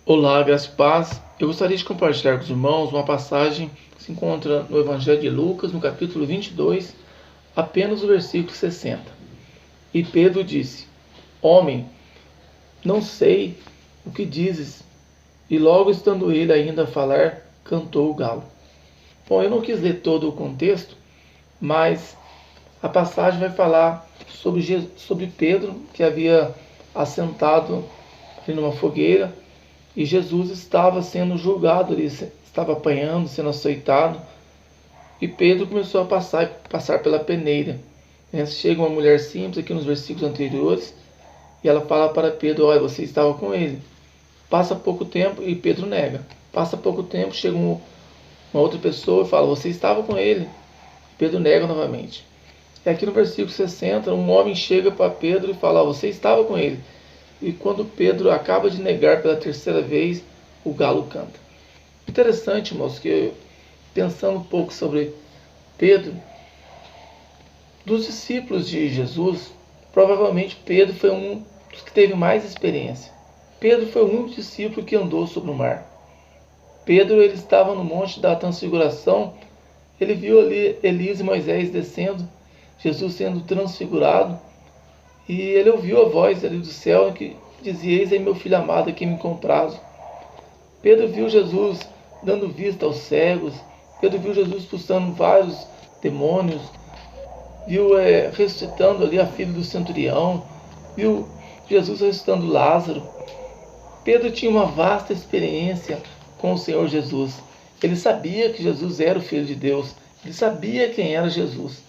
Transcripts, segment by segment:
Olá, graça e paz. Eu gostaria de compartilhar com os irmãos uma passagem que se encontra no Evangelho de Lucas, no capítulo 22, apenas o versículo 60. E Pedro disse: Homem, não sei o que dizes. E logo estando ele ainda a falar, cantou o galo. Bom, eu não quis ler todo o contexto, mas a passagem vai falar sobre Pedro, que havia assentado ali numa fogueira, e Jesus estava sendo julgado ali, estava apanhando, sendo açoitado. E Pedro começou a passar pela peneira. Chega uma mulher simples aqui nos versículos anteriores, e ela fala para Pedro: olha, você estava com ele. Passa pouco tempo e Pedro nega. Passa pouco tempo, chega uma outra pessoa e fala: você estava com ele. Pedro nega novamente. E aqui no versículo 60, um homem chega para Pedro e fala: você estava com ele. E quando Pedro acaba de negar pela terceira vez, o galo canta. Interessante, irmãos, que pensando um pouco sobre Pedro, dos discípulos de Jesus, provavelmente Pedro foi um dos que teve mais experiência. Pedro foi o único discípulo que andou sobre o mar. Pedro, ele estava no monte da transfiguração, ele viu ali Elias e Moisés descendo, Jesus sendo transfigurado, e ele ouviu a voz ali do céu que dizia: eis aí meu filho amado, a quem me comprazo. Pedro viu Jesus dando vista aos cegos. Pedro viu Jesus expulsando vários demônios. Viu ressuscitando ali a filha do centurião. Viu Jesus ressuscitando Lázaro. Pedro tinha uma vasta experiência com o Senhor Jesus. Ele sabia que Jesus era o Filho de Deus. Ele sabia quem era Jesus.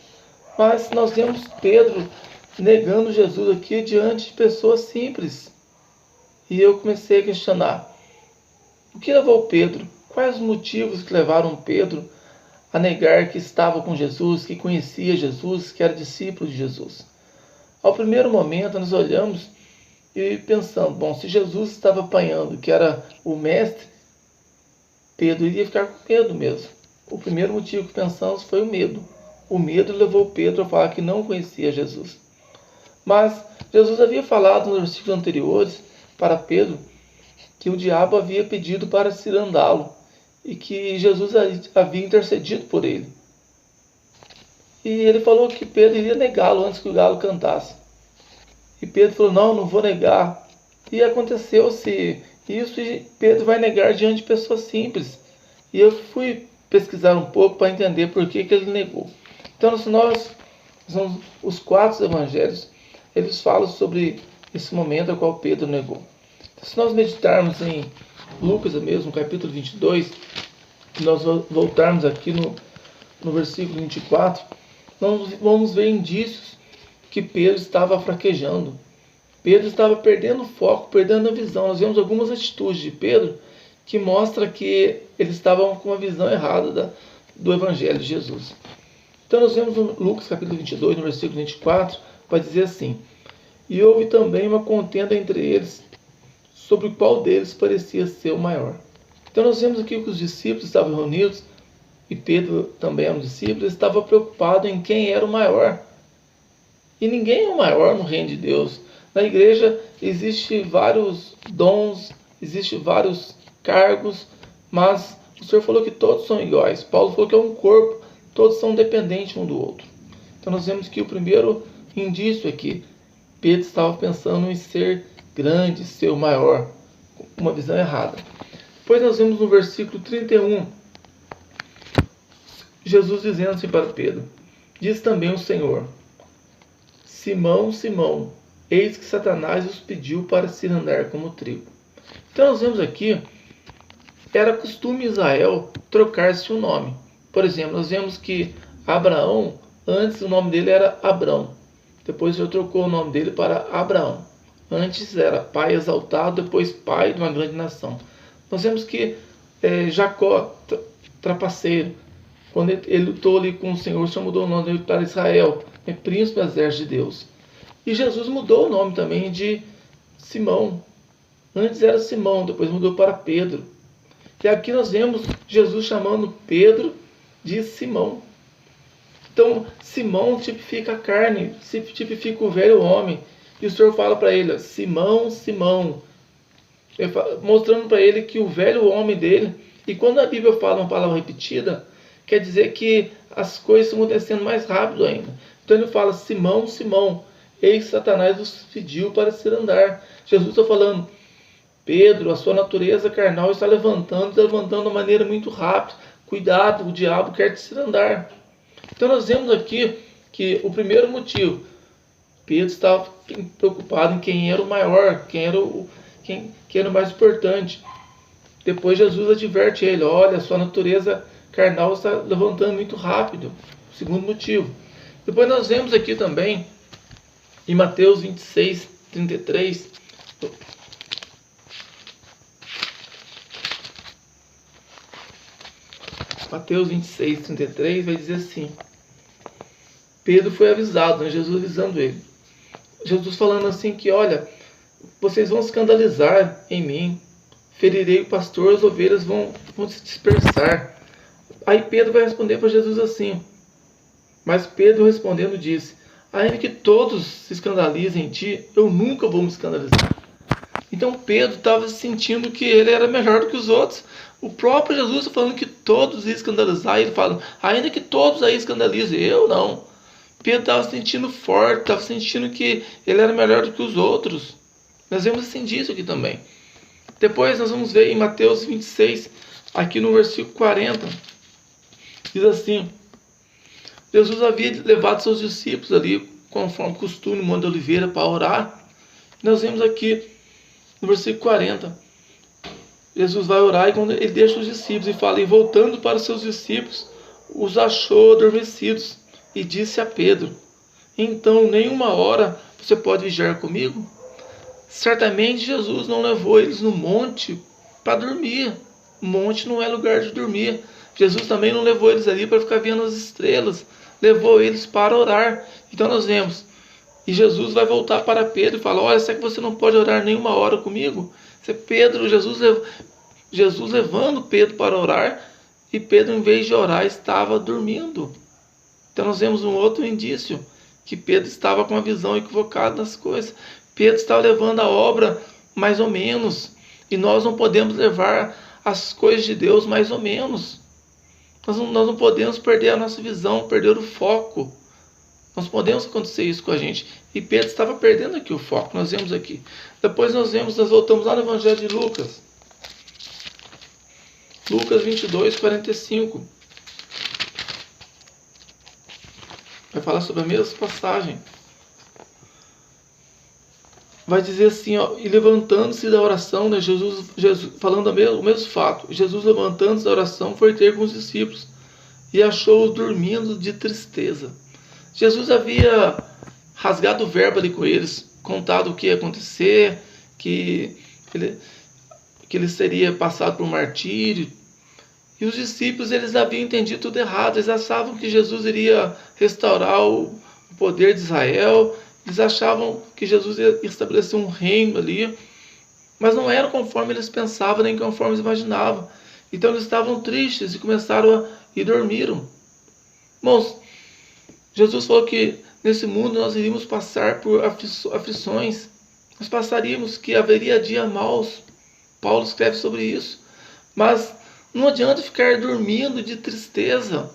Mas nós vemos Pedro negando Jesus aqui diante de pessoas simples. E eu comecei a questionar: o que levou Pedro? Quais os motivos que levaram Pedro a negar que estava com Jesus, que conhecia Jesus, que era discípulo de Jesus? Ao primeiro momento, nós olhamos e pensamos: bom, se Jesus estava apanhando, que era o mestre, Pedro iria ficar com medo mesmo. O primeiro motivo que pensamos foi o medo. O medo levou Pedro a falar que não conhecia Jesus. Mas Jesus havia falado nos versículos anteriores para Pedro que o diabo havia pedido para cirandá-lo e que Jesus havia intercedido por ele. E ele falou que Pedro iria negá-lo antes que o galo cantasse. E Pedro falou: não vou negar. E aconteceu-se isso, e Pedro vai negar diante de pessoas simples. E eu fui pesquisar um pouco para entender por que ele negou. Então, os 4 evangelhos, eles falam sobre esse momento ao qual Pedro negou. Se nós meditarmos em Lucas mesmo, capítulo 22, nós voltarmos aqui no versículo 24, nós vamos ver indícios que Pedro estava fraquejando. Pedro estava perdendo o foco, perdendo a visão. Nós vemos algumas atitudes de Pedro que mostram que ele estava com uma visão errada do Evangelho de Jesus. Então nós vemos no Lucas capítulo 22, no versículo 24, vai dizer assim: e houve também uma contenda entre eles, sobre qual deles parecia ser o maior. Então nós vemos aqui que os discípulos estavam reunidos, e Pedro também era um discípulo, estava preocupado em quem era o maior. E ninguém é o maior no reino de Deus. Na igreja existem vários dons, existem vários cargos, mas o Senhor falou que todos são iguais. Paulo falou que é um corpo, todos são dependentes um do outro. Então nós vemos que o primeiro indício é que Pedro estava pensando em ser grande, ser o maior, uma visão errada. Depois nós vemos no versículo 31, Jesus dizendo assim para Pedro: diz também o Senhor: Simão, Simão, eis que Satanás os pediu para se andar como trigo. Então nós vemos aqui, era costume em Israel trocar-se o nome. Por exemplo, nós vemos que Abraão, antes o nome dele era Abrão. Depois ele trocou o nome dele para Abraão. Antes era pai exaltado, depois pai de uma grande nação. Nós vemos que Jacó, trapaceiro, quando ele lutou ali com o Senhor, o Senhor mudou o nome dele para Israel, príncipe do exército de Deus. E Jesus mudou o nome também de Simão. Antes era Simão, depois mudou para Pedro. E aqui nós vemos Jesus chamando Pedro de Simão. Então, Simão tipifica a carne, tipifica o velho homem. E o Senhor fala para ele: Simão, Simão, mostrando para ele que o velho homem dele, e quando a Bíblia fala uma palavra repetida, quer dizer que as coisas estão acontecendo mais rápido ainda. Então ele fala: Simão, Simão, eis que Satanás vos pediu para se andar. Jesus está falando: Pedro, a sua natureza carnal está levantando de maneira muito rápida. Cuidado, o diabo quer te se andar. Então nós vemos aqui que o primeiro motivo, Pedro estava preocupado em quem era o maior, quem era o mais importante. Depois Jesus adverte ele: olha, sua natureza carnal está levantando muito rápido. Segundo motivo. Depois nós vemos aqui também, em Mateus 26, 33, Mateus 26, 33 vai dizer assim: Pedro foi avisado, né? Jesus avisando ele. Jesus falando assim que, olha, vocês vão escandalizar em mim, ferirei o pastor, as ovelhas vão se dispersar. Aí Pedro vai responder para Jesus assim: mas Pedro respondendo disse: ainda que todos se escandalizem em ti, eu nunca vou me escandalizar. Então Pedro estava sentindo que ele era melhor do que os outros. O próprio Jesus está falando que todos iam escandalizar, e ele fala: ainda que todos aí escandalizem, eu não. Pedro estava se sentindo forte, estava sentindo que ele era melhor do que os outros. Nós vemos assim disso aqui também. Depois nós vamos ver em Mateus 26, aqui no versículo 40, diz assim: Jesus havia levado seus discípulos ali, conforme costume, no Monte da Oliveira, para orar. Nós vemos aqui no versículo 40, Jesus vai orar, e quando ele deixa os discípulos e fala: e voltando para os seus discípulos, os achou adormecidos, e disse a Pedro: então nem uma hora você pode vigiar comigo? Certamente Jesus não levou eles no monte para dormir. O monte não é lugar de dormir. Jesus também não levou eles ali para ficar vendo as estrelas. Levou eles para orar. Então nós vemos, e Jesus vai voltar para Pedro e fala: olha, será que você não pode orar nem uma hora comigo? Jesus levando Pedro para orar, e Pedro, em vez de orar, estava dormindo. Então nós vemos um outro indício, que Pedro estava com uma visão equivocada das coisas. Pedro estava levando a obra mais ou menos, e nós não podemos levar as coisas de Deus mais ou menos. Nós não podemos perder a nossa visão, perder o foco. Nós podemos acontecer isso com a gente. E Pedro estava perdendo aqui o foco, nós vemos aqui. Depois nós voltamos lá no Evangelho de Lucas. Lucas 22, 45. Vai falar sobre a mesma passagem. Vai dizer assim, ó: e levantando-se da oração, né, Jesus falando o mesmo fato. Jesus, levantando-se da oração, foi ter com os discípulos, e achou-os dormindo de tristeza. Jesus havia rasgado o verbo ali com eles, contado o que ia acontecer, que ele seria passado por um martírio. E os discípulos, eles haviam entendido tudo errado. Eles achavam que Jesus iria restaurar o poder de Israel. Eles achavam que Jesus ia estabelecer um reino ali. Mas não era conforme eles pensavam, nem conforme eles imaginavam. Então eles estavam tristes e começaram e dormiram. Irmãos, Jesus falou que nesse mundo nós iríamos passar por aflições. Nós passaríamos, que haveria dias maus. Paulo escreve sobre isso. Mas não adianta ficar dormindo de tristeza.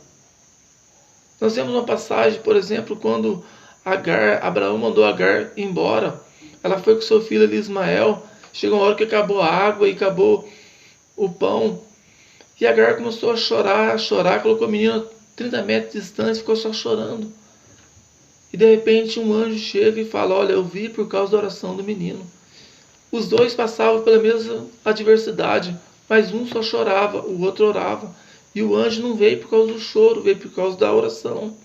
Nós temos uma passagem, por exemplo, quando Abraão mandou Agar embora. Ela foi com seu filho ali, Ismael. Chegou uma hora que acabou a água e acabou o pão. E Agar começou a chorar, colocou o menino a 30 metros de distância e ficou só chorando. E de repente um anjo chega e fala: olha, eu vi por causa da oração do menino. Os dois passavam pela mesma adversidade, mas um só chorava, o outro orava. E o anjo não veio por causa do choro, veio por causa da oração.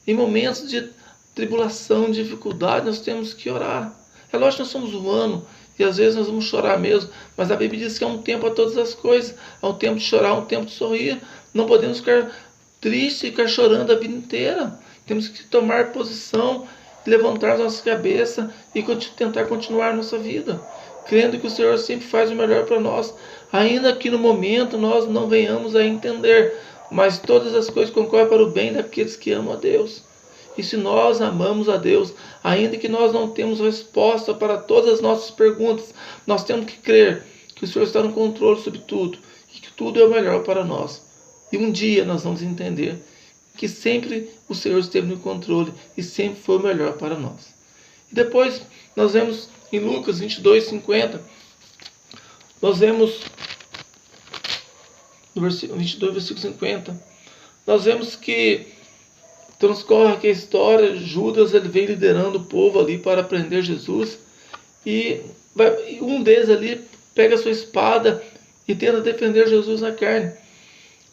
Em momentos de tribulação, de dificuldade, nós temos que orar. É lógico que nós somos humanos, e às vezes nós vamos chorar mesmo, mas a Bíblia diz que há um tempo para todas as coisas. Há um tempo de chorar, há um tempo de sorrir. Não podemos ficar tristes e ficar chorando a vida inteira. Temos que tomar posição, levantar nossa cabeça e tentar continuar a nossa vida, crendo que o Senhor sempre faz o melhor para nós, ainda que no momento nós não venhamos a entender, mas todas as coisas concorrem para o bem daqueles que amam a Deus. E se nós amamos a Deus, ainda que nós não temos resposta para todas as nossas perguntas, nós temos que crer que o Senhor está no controle sobre tudo e que tudo é o melhor para nós. E um dia nós vamos entender que sempre o Senhor esteve no controle e sempre foi o melhor para nós. E depois nós vemos em Lucas 22:50, nós vemos no versículo 22, versículo 50, nós vemos que transcorre aqui a história. Judas, ele vem liderando o povo ali para prender Jesus, e um deles ali pega a sua espada e tenta defender Jesus na carne.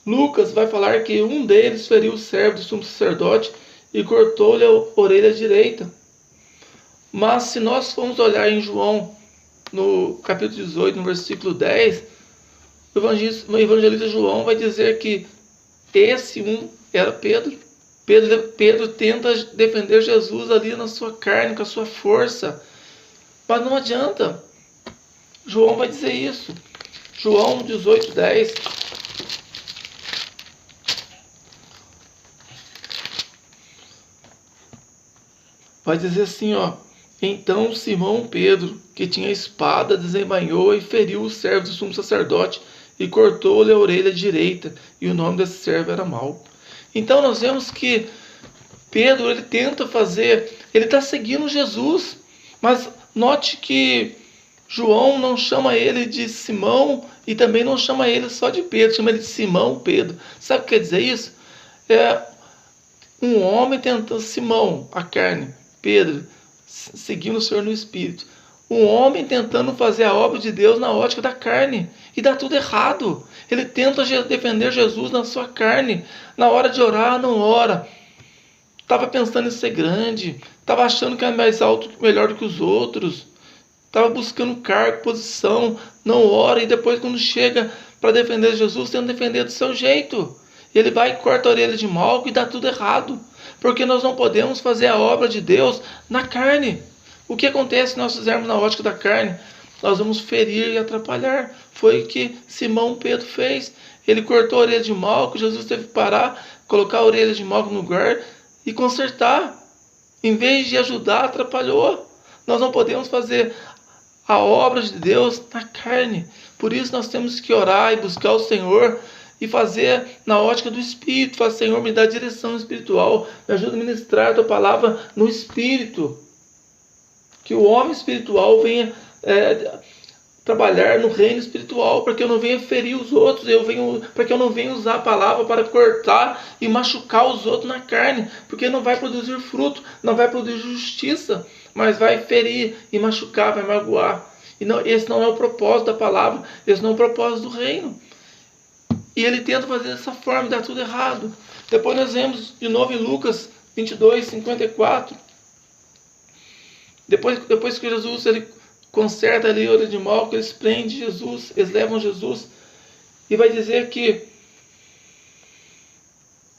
Lucas vai falar que um deles feriu o servo do sumo sacerdote e cortou-lhe a orelha direita. Mas se nós formos olhar em João, no capítulo 18, no versículo 10, o evangelista João vai dizer que esse um era Pedro. Pedro tenta defender Jesus ali na sua carne, com a sua força. Mas não adianta. João vai dizer isso. João 18:10. Vai dizer assim, ó. Então Simão Pedro, que tinha espada, desembainhou e feriu o servo do sumo sacerdote e cortou-lhe a orelha direita, e o nome desse servo era Malco. Então nós vemos que Pedro, ele tenta fazer, ele está seguindo Jesus, mas note que João não chama ele de Simão e também não chama ele só de Pedro, chama ele de Simão Pedro. Sabe o que quer dizer isso? É um homem tentando, Simão, a carne, Pedro, seguindo o Senhor no Espírito. Um homem tentando fazer a obra de Deus na ótica da carne, e dá tudo errado. Ele tenta defender Jesus na sua carne, na hora de orar, não ora. Estava pensando em ser grande, estava achando que é mais alto, melhor do que os outros, estava buscando cargo, posição, não ora, e depois quando chega para defender Jesus, tenta defender do seu jeito. Ele vai e corta a orelha de Malco e dá tudo errado, porque nós não podemos fazer a obra de Deus na carne. O que acontece se nós fizermos na ótica da carne? Nós vamos ferir e atrapalhar. Foi o que Simão Pedro fez. Ele cortou a orelha de Malco, Jesus teve que parar, colocar a orelha de Malco no lugar e consertar. Em vez de ajudar, atrapalhou. Nós não podemos fazer a obra de Deus na carne. Por isso nós temos que orar e buscar o Senhor e fazer na ótica do Espírito. Fala, Senhor, me dá direção espiritual, me ajuda a ministrar a tua palavra no Espírito. Que o homem espiritual venha trabalhar no reino espiritual, para que eu não venha ferir os outros, para que eu não venha usar a palavra para cortar e machucar os outros na carne, porque não vai produzir fruto, não vai produzir justiça, mas vai ferir e machucar, vai magoar. E não, esse não é o propósito da palavra, esse não é o propósito do reino. E ele tenta fazer dessa forma e dá tudo errado. Depois nós vemos de novo em Lucas 22:54. Depois que Jesus ele conserta ali a orelha de Malco, eles prendem Jesus, eles levam Jesus, e vai dizer que,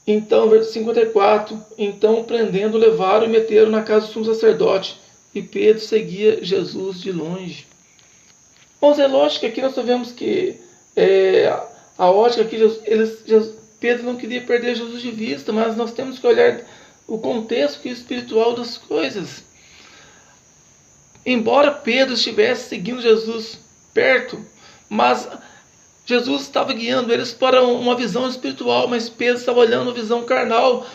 então, versículo 54, então prendendo, levaram e meteram na casa do sumo sacerdote, e Pedro seguia Jesus de longe. Bom, é lógico que aqui nós sabemos que a ótica que Pedro não queria perder Jesus de vista, mas nós temos que olhar o contexto espiritual das coisas. Embora Pedro estivesse seguindo Jesus perto, mas Jesus estava guiando eles para uma visão espiritual, mas Pedro estava olhando a visão carnal,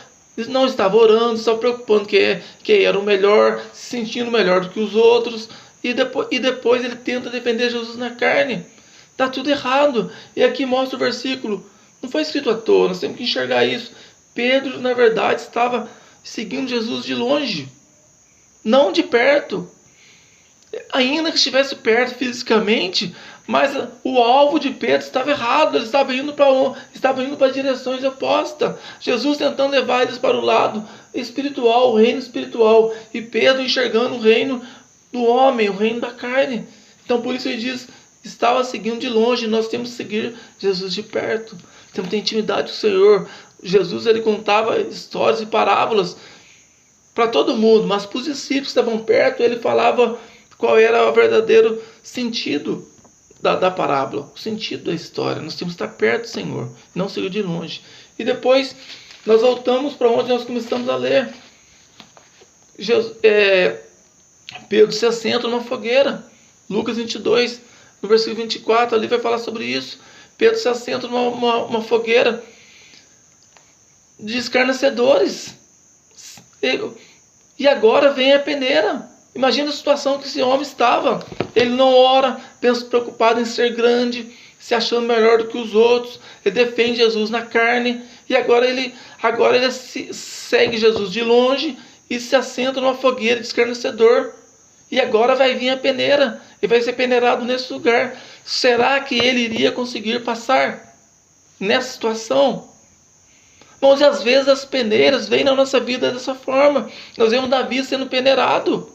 não estava orando, estava preocupando que era o melhor, se sentindo melhor do que os outros, e depois ele tenta defender Jesus na carne. Está tudo errado. E aqui mostra o versículo, não foi escrito à toa, nós temos que enxergar isso. Pedro, na verdade, estava seguindo Jesus de longe, não de perto. Ainda que estivesse perto fisicamente, mas o alvo de Pedro estava errado, ele estava indo para direções opostas. Jesus tentando levar eles para o lado espiritual, o reino espiritual, e Pedro enxergando o reino do homem, o reino da carne. Então por isso ele diz, estava seguindo de longe. Nós temos que seguir Jesus de perto, temos que ter intimidade com o Senhor. Jesus ele contava histórias e parábolas para todo mundo, mas para os discípulos que estavam perto, ele falava qual era o verdadeiro sentido da parábola, o sentido da história. Nós temos que estar perto do Senhor, não seguir de longe. E depois nós voltamos para onde nós começamos a ler. Pedro se assenta numa fogueira. Lucas 22, no versículo 24, ali vai falar sobre isso. Pedro se assenta numa fogueira de escarnecedores. E agora vem a peneira. Imagina a situação que esse homem estava. Ele não ora, pensa preocupado em ser grande, se achando melhor do que os outros. Ele defende Jesus na carne. E agora ele segue Jesus de longe e se assenta numa fogueira de escarnecedor. E agora vai vir a peneira. E vai ser peneirado nesse lugar. Será que ele iria conseguir passar nessa situação? Irmãos, e às vezes as peneiras vêm na nossa vida dessa forma. Nós vemos Davi sendo peneirado.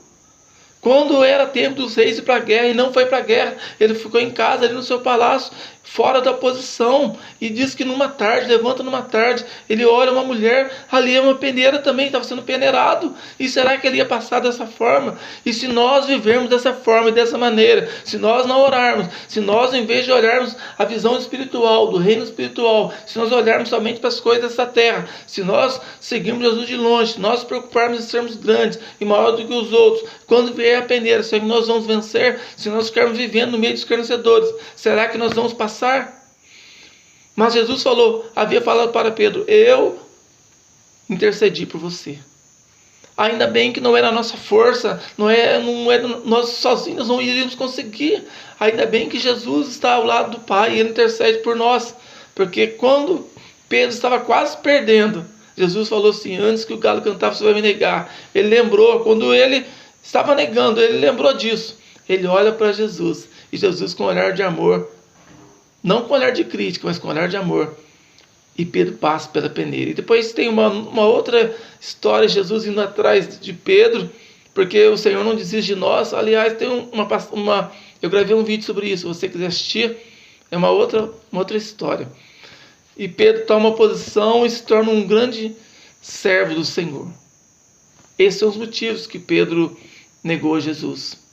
Quando era tempo dos reis ir para a guerra, e não foi para a guerra, ele ficou em casa, ali no seu palácio, fora da posição. E diz que numa tarde, levanta numa tarde, ele olha uma mulher, ali é uma peneira também, estava sendo peneirado. E será que ele ia passar dessa forma? E se nós vivermos dessa forma e dessa maneira, se nós não orarmos, se nós, em vez de olharmos a visão espiritual, do reino espiritual, se nós olharmos somente para as coisas dessa terra, se nós seguirmos Jesus de longe, se nós nos preocuparmos em sermos grandes e maior do que os outros, quando vier a peneira, será que nós vamos vencer? Se nós ficarmos vivendo no meio de escarnecedores, será que nós vamos passar? Mas Jesus havia falado para Pedro: eu intercedi por você. Ainda bem que não era a nossa força, não é nós sozinhos não iríamos conseguir. Ainda bem que Jesus está ao lado do Pai e Ele intercede por nós. Porque quando Pedro estava quase perdendo, Jesus falou assim: antes que o galo cantava, você vai me negar. Ele lembrou, quando ele estava negando, ele lembrou disso. Ele olha para Jesus, e Jesus, com um olhar de amor, não com olhar de crítica, mas com olhar de amor, e Pedro passa pela peneira. E depois tem uma outra história, Jesus indo atrás de Pedro, porque o Senhor não desiste de nós. Aliás, tem eu gravei um vídeo sobre isso, se você quiser assistir, é uma outra história. E Pedro toma posição e se torna um grande servo do Senhor. Esses são os motivos que Pedro negou Jesus.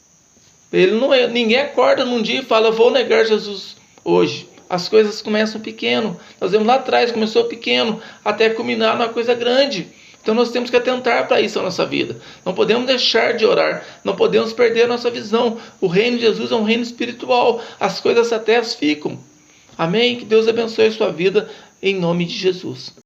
Ninguém acorda num dia e fala: vou negar Jesus hoje. As coisas começam pequeno. Nós vemos lá atrás, começou pequeno, até culminar numa coisa grande. Então nós temos que atentar para isso na nossa vida. Não podemos deixar de orar, não podemos perder a nossa visão. O reino de Jesus é um reino espiritual. As coisas até ficam. Amém? Que Deus abençoe a sua vida em nome de Jesus.